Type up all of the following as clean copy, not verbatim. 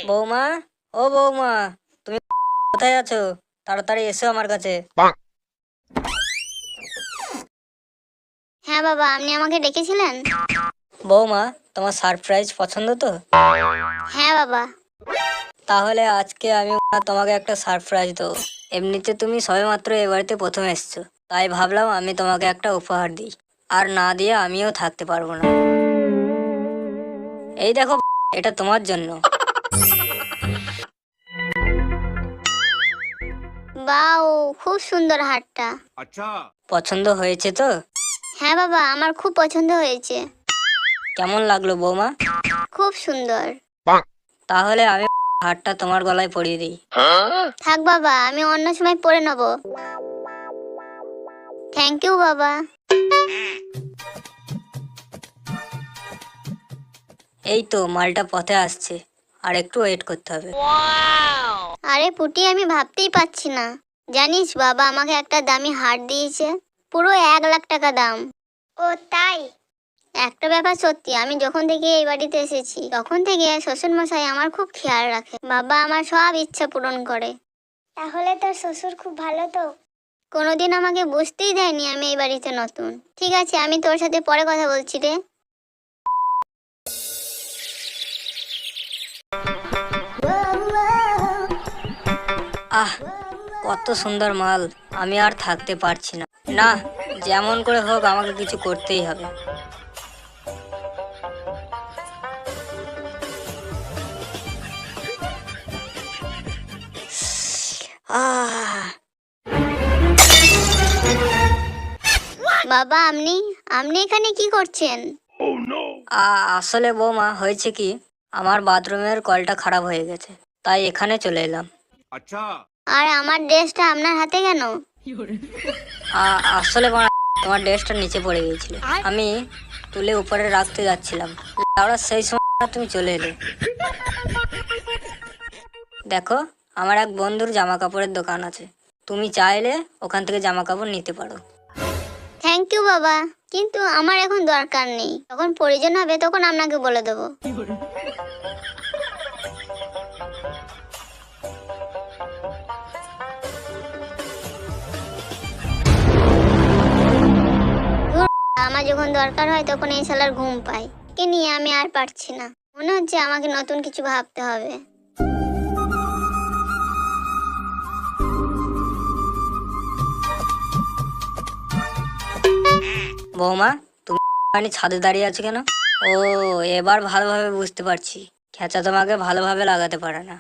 বৌমা, ও বৌমা, তুমি কোথায় আছো? তাড়াতাড়ি এসো আমার কাছে। হ্যাঁ বাবা, আপনি আমাকে ডেকেছিলেন? বৌমা, তোমার সারপ্রাইজ পছন্দ তো? হ্যাঁ বাবা। তাহলে আজকে আমি তোমাকে একটা সারপ্রাইজ দেবো। এমনিতে তুমি সবেমাত্র এ বাড়িতে প্রথম এসছো, তাই ভাবলাম আমি তোমাকে একটা উপহার দিই। আর না দিয়ে আমিও থাকতে পারবো না। এই দেখো, এটা তোমার জন্য। বাও, খুব সুন্দর হারটা। পছন্দ হয়েছে তো? হ্যাঁ বাবা, আমার খুব পছন্দ হয়েছে। কেমন লাগলো বৌমা? খুব সুন্দর। তাহলে আমি হারটা তোমার গলায় পরিয়ে দিই। থাক বাবা, আমি অন্য সময় পরে নেব। থ্যাংক ইউ বাবা। এই তো মালটা পথে আসছে, আর একটু ওয়েট করতে হবে। আরে পুটি, আমি ভাবতেই পারছি না। জানিস বাবা আমাকে একটা দামি হার দিয়েছে, পুরো 1 লাখ টাকা দাম। ও তাই? একটা ব্যাপার সত্যি, আমি যখন থেকে এই বাড়িতে এসেছি তখন থেকে শ্বশুর মশাই আমার খুব খেয়াল রাখে। বাবা আমার সব ইচ্ছা পূরণ করে। তাহলে তোর শ্বশুর খুব ভালো তো? কোনোদিন আমাকে বুঝতেই দেয়নি আমি এই বাড়িতে নতুন। ঠিক আছে, আমি তোর সাথে পরে কথা বলছি রে। আহ, কত সুন্দর মাল! আমি আর থাকতে পারছি না। না, যেমন করে হোক আমাকে কিছু করতেই হবে। আহ, বাবা, আপনি আপনি এখানে কি করছেন? আসলে বৌমা, হয়েছে কি, আমার বাথরুমের কলটা খারাপ হয়ে গেছে, তাই এখানে চলে এলাম। আর আমার ড্রেসটা আপনার হাতে কেন? আসলে তোমার ড্রেসটা নিচে পড়ে গিয়েছিল, আমি তুলে উপরে রাখতে যাচ্ছিলাম। লাউড়া, সেই সময় তুমি চলে এলে। দেখো, আমার এক বন্ধুর জামা কাপড়ের দোকান আছে, তুমি চাইলে ওখান থেকে জামা কাপড় নিতে পারো। থ্যাংক ইউ বাবা, কিন্তু আমার এখন দরকার নেই। যখন প্রয়োজন হবে তখন আপনাকে বলে দেবো। ধুর, আমার যখন দরকার হয় তখন এই শালার ঘুম পায়। কে নিয়ে আমি আর পারছি না। মনে হচ্ছে আমাকে নতুন কিছু ভাবতে হবে। বৌমা, তুমি ছাদে দাঁড়িয়ে আছো কেন? ও, এবার ভালোভাবে বুঝতে পারছি, খেঁচা তোমাকে ভালোভাবে লাগাতে পারে না।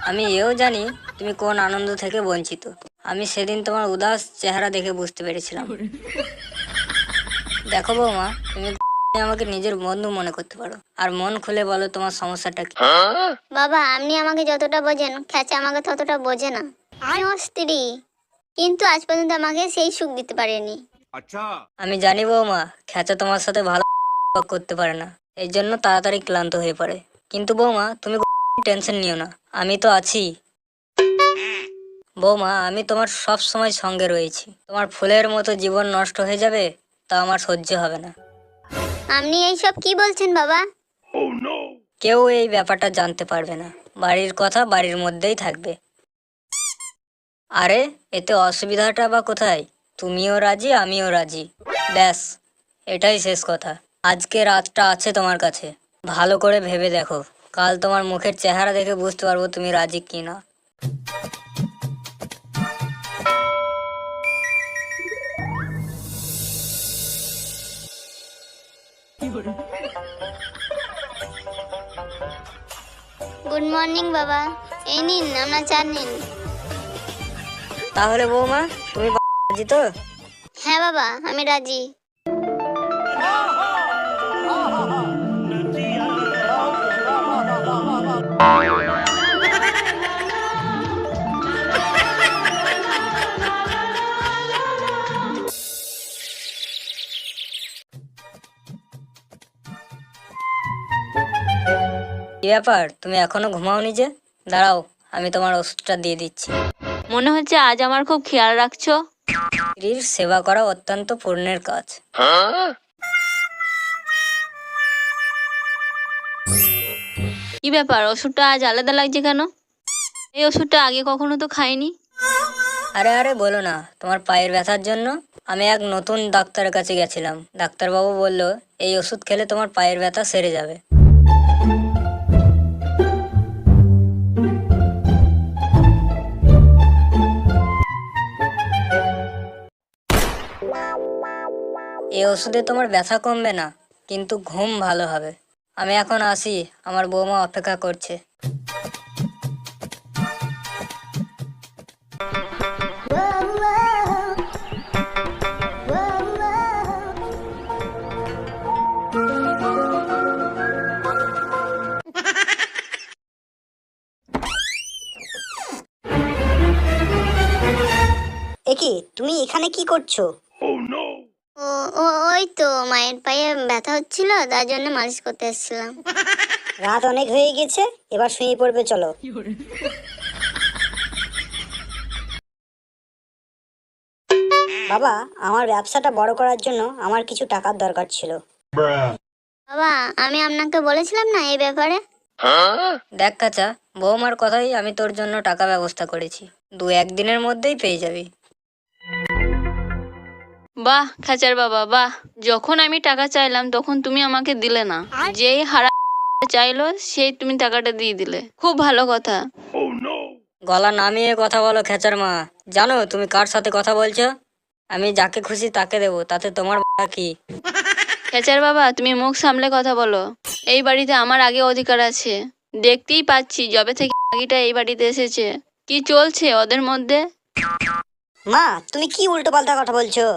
আমি এও জানি তুমি কোন আনন্দ থেকে বঞ্চিত। আমি সেদিন তোমার উদাস চেহারা দেখে বুঝতে পেরেছিলাম। দেখো বৌমা, তুমি আমাকে নিজের বন্ধু মনে করতে পারো, আর মন খুলে বলো তোমার সমস্যাটা কি। বাবা, আপনি আমাকে যতটা বোঝেন, খেঁচা আমাকে ততটা বোঝে না। আমি ওর স্ত্রী, কিন্তু আজ পর্যন্ত আমাকে সেই সুখ দিতে পারেনি। আমি জানি বৌমা, খেঁচা তোমার সাথে ভালো করতে পারে না, এই জন্য তাড়াতাড়ি ক্লান্ত হয়ে পড়ে। কিন্তু বৌমা, তুমি টেনশন নিও না, আমি তো আছি। বৌমা, আমি তোমার সব সময় সঙ্গে রয়েছি। তোমার ফুলের মতো জীবন নষ্ট হয়ে যাবে, তা আমার সহ্য হবে না। আপনি এইসব কি বলছেন বাবা? কেউ এই ব্যাপারটা জানতে পারবে না, বাড়ির কথা বাড়ির মধ্যেই থাকবে। আরে, এতে অসুবিধাটা বা কোথায়? তুমিও রাজি, আমিও রাজি, ব্যাস, এটাই শেষ কথা। আজকে রাতটা আছে তোমার কাছে, ভালো করে ভেবে দেখো। কাল তোমার মুখের চেহারা দেখে বুঝতে পারবো তুমি রাজি কি না। গুড মর্নিং বাবা, এই নিন আপনার চা নিন। তাহলে বৌমা, তুমি রাজি তো? হ্যাঁ বাবা, আমি রাজি। কি ব্যাপার, তুমি এখনো ঘুমাওনি যে? দাঁড়াও, আমি তোমার ওষুধটা দিয়ে দিচ্ছি। মনে হচ্ছে আজ আমার খুব খেয়াল রাখছো। স্ত্রীর সেবা করা অত্যন্ত পুণ্যের কাজ। কি ব্যাপার, ওষুধটা আজ আলাদা লাগছে কেন? এই ওষুধটা আগে কখনো তো খাইনি। আরে আরে বলো না, তোমার পায়ের ব্যথার জন্য আমি এক নতুন ডাক্তারের কাছে গেছিলাম। ডাক্তারবাবু বলল এই ওষুধ খেলে তোমার পায়ের ব্যথা সেরে যাবে। এই ওষুধে তোমার ব্যথা কমবে না, কিন্তু ঘুম ভালো হবে। আমি এখন আসি, আমার বৌমা অপেক্ষা করছে। একি তুমি এখানে কি করছো? ও ও ওই তো মায়ের পায়ে ব্যথা হচ্ছিল, তার জন্য মালিশ করতে এসেছিলাম। রাত অনেক হয়ে গেছে, এবার শুয়ে পড়বে, চলো। বাবা, আমার ব্যবসাটা বড় করার জন্য আমার কিছু টাকার দরকার ছিল। বাবা, আমি আপনাকে বলেছিলাম না এই ব্যাপারে? দেখ কাচা, বৌমার কথাই আমি তোর জন্য টাকা ব্যবস্থা করেছি। 2-1 দিনের মধ্যেই পেয়ে যাবি। বাহ খাঁচার বাবা বাহ, যখন আমি টাকা চাইলাম তখন তুমি আমাকে দিলে না, যেই হারা চাইলো সেই তুমি টাকাটা দিয়ে দিলে, খুব ভালো কথা। গলা নামিয়ে কথা বলো খেচার মা। জানো তুমি কার সাথে কথা বলছো? আমি যাকে খুশি তাকে দেবো, তাতে তোমার কি? খেচার বাবা, তুমি মুখ সামলে কথা বলো। এই বাড়িতে আমার আগে অধিকার আছে। দেখতেই পাচ্ছি যবে থেকে আগিটা এই বাড়িতে এসেছে, কি চলছে ওদের মধ্যে। মা, তুমি কি উল্টো পাল্টা কথা বলছো?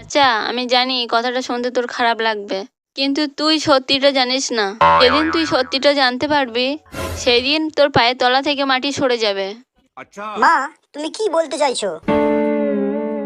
আচ্ছা, আমি জানি কথাটা শুনতে তোর খারাপ লাগবে, কিন্তু তুই সত্যিটা জানিস না। যেদিন তুই সত্যিটা জানতে পারবি, সেই দিন তোর পায়ের তলা থেকে মাটি সরে যাবে। মা, তুমি কি বলতে চাইছো?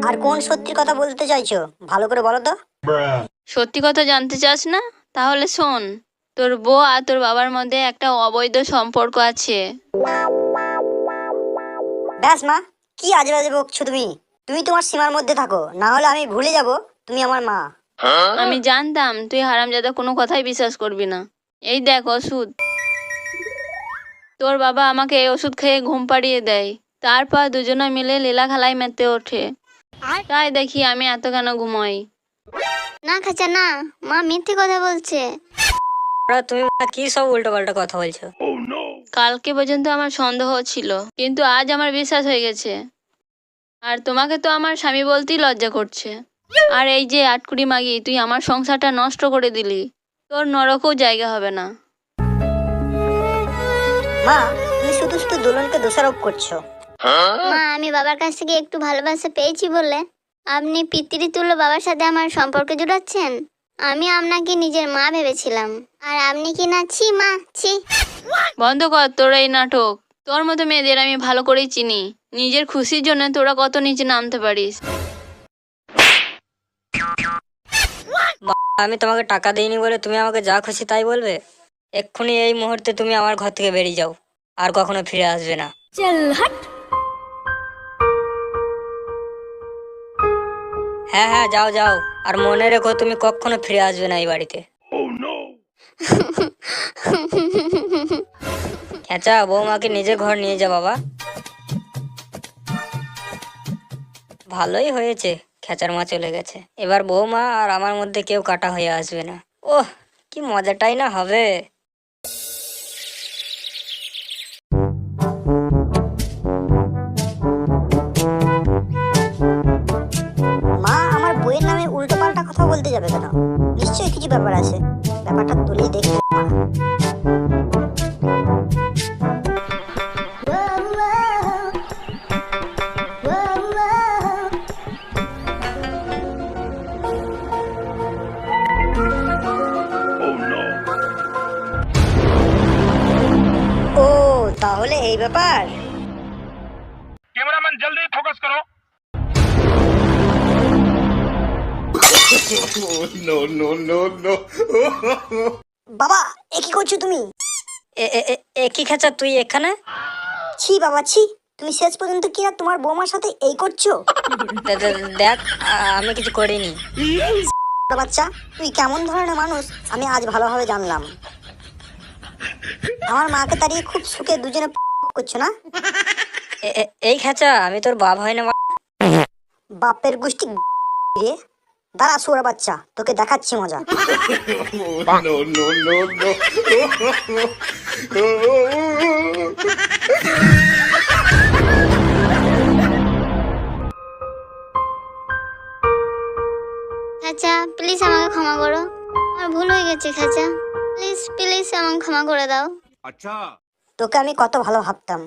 আর কোন সত্যির কথা বলতে চাইছো, ভালো করে বলো তো। সত্যি কথা জানতে চাস না? তাহলে শোন, তোর বউ আর তোর বাবার মধ্যে একটা অবৈধ সম্পর্ক আছে। ব্যাস মা, কি আজে বাজে বকছো তুমি? তুমি তোমার সীমার মধ্যে থাকো, না হলে আমি ভুলে যাব তুমি আমার মা। আমি জানতাম তুই হারামজাদা কোনো কথাই বিশ্বাস করবি না। এই দেখ ওষুধ। তোর বাবা আমাকে এই ওষুধ খেয়ে ঘুম পাড়িয়ে দেয়, তারপর দুজনে মিলে লীলা খেলায় মেতে ওঠে। তাই দেখি আমি এত কেন ঘুমোই। না খাঁচা না, মা মিথ্যে কথা বলছে। ওরা তুমি কি সব উল্টো পাল্টা কথা বলছো? কালকে পর্যন্ত আমার সন্দেহ ছিল, কিন্তু আজ আমার বিশ্বাস হয়ে গেছে। আর তোমাকে তো আমার স্বামী বলতেই লজ্জা করছে। আর এই যে আটকুড়ি মাগি, তুই আমার সংসারটা নষ্ট করে দিলি, তোর নরকেও জায়গা হবে না। মা, তুমি শুধু শুধু দোলনকে দোষারোপ করছো। মা, আমি বাবার কাছ থেকে একটু ভালোবাসা পেয়েছি বলে আপনি পিতৃতুল্য বাবার সাথে আমার সম্পর্ক জুড়াচ্ছেন। আমি আপনাকে নিজের মা ভেবেছিলাম, আর আপনি কি না, ছি মা ছি। বন্ধ কর তোর এই নাটক। তোর মতো মেয়েদের আমি ভালো করেই চিনি। নিজের খুশির জন্য তোরা কত নিচে নামতে পারিস। আমি তোমাকে টাকা দিইনি বলে তুমি আমাকে যা খুশি তাই বলবে? এক্ষুনি এই মুহূর্তে তুমি আমার ঘর থেকে বেরিয়ে যাও, আর কখনো ফিরে আসবে না। হ্যাঁ হ্যাঁ, যাও যাও, আর মনে রেখো তুমি কখনো ফিরে আসবে না এই বাড়িতে। খেঁচা, বৌমাকে নিজে ঘর নিয়ে যা বাবা। ভালোই হয়েছে, খেঁচার মা চলে গেছে। এবার বৌমা আর আমার মধ্যে কেউ কাটা হয়ে আসবে না। ওহ, কি মজাটাই না হবে। মা আমার বইয়ের নামে উল্টো পাল্টা কথা বলতে যাবে কেন? নিশ্চয়ই কিছু ব্যাপার আছে, ব্যাপারটা তুলেই দেখবে। ও, তাহলে এই ব্যাপার। कैमरामैन जल्दी फोकस करो। বাবা, এ কি করছো তুমি? এ এ এ- এ কি খেঁচা, তুই এখানে? ছি বাবা ছি, তুমি শেষ পর্যন্ত কি আর তোমার বৌমার সাথে এই করছো? দেখ, আমি কিছু করিনি। বাচ্চা, তুই কেমন ধরনের মানুষ আমি আজ ভালোভাবে জানলাম। আমার মাকে তাড়িয়ে খুব সুখে দুজনে করছো না? এই খেচা, আমি তোর বাপ হয় না মা। বাপের গোষ্ঠী রে। দাঁড়া শুয়োর বাচ্চা, তোকে দেখাচ্ছি মজা। খাঁচা প্লিজ আমাকে ক্ষমা করো, আমার ভুল হয়ে গেছে খাঁচা, প্লিজ প্লিজ আমাকে ক্ষমা করে দাও। তোকে আমি কত ভালো ভাবতাম,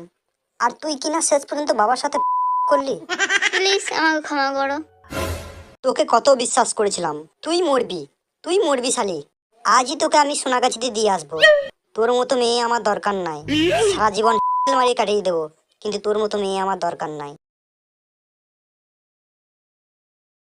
আর তুই কিনা শেষ পর্যন্ত বাবার সাথে করলি। প্লিজ আমাকে ক্ষমা করো। তোকে কত বিশ্বাস করেছিলাম, তুই মরবি, তুই মরবি শালি। আজই তোকে আমি সোনাগাছিতে দিয়ে আসবো। তোর মতো মেয়ে আমার দরকার নাই, সারা জীবন মারিয়ে কাটিয়ে দেবো, কিন্তু তোর মতো মেয়ে আমার দরকার নাই।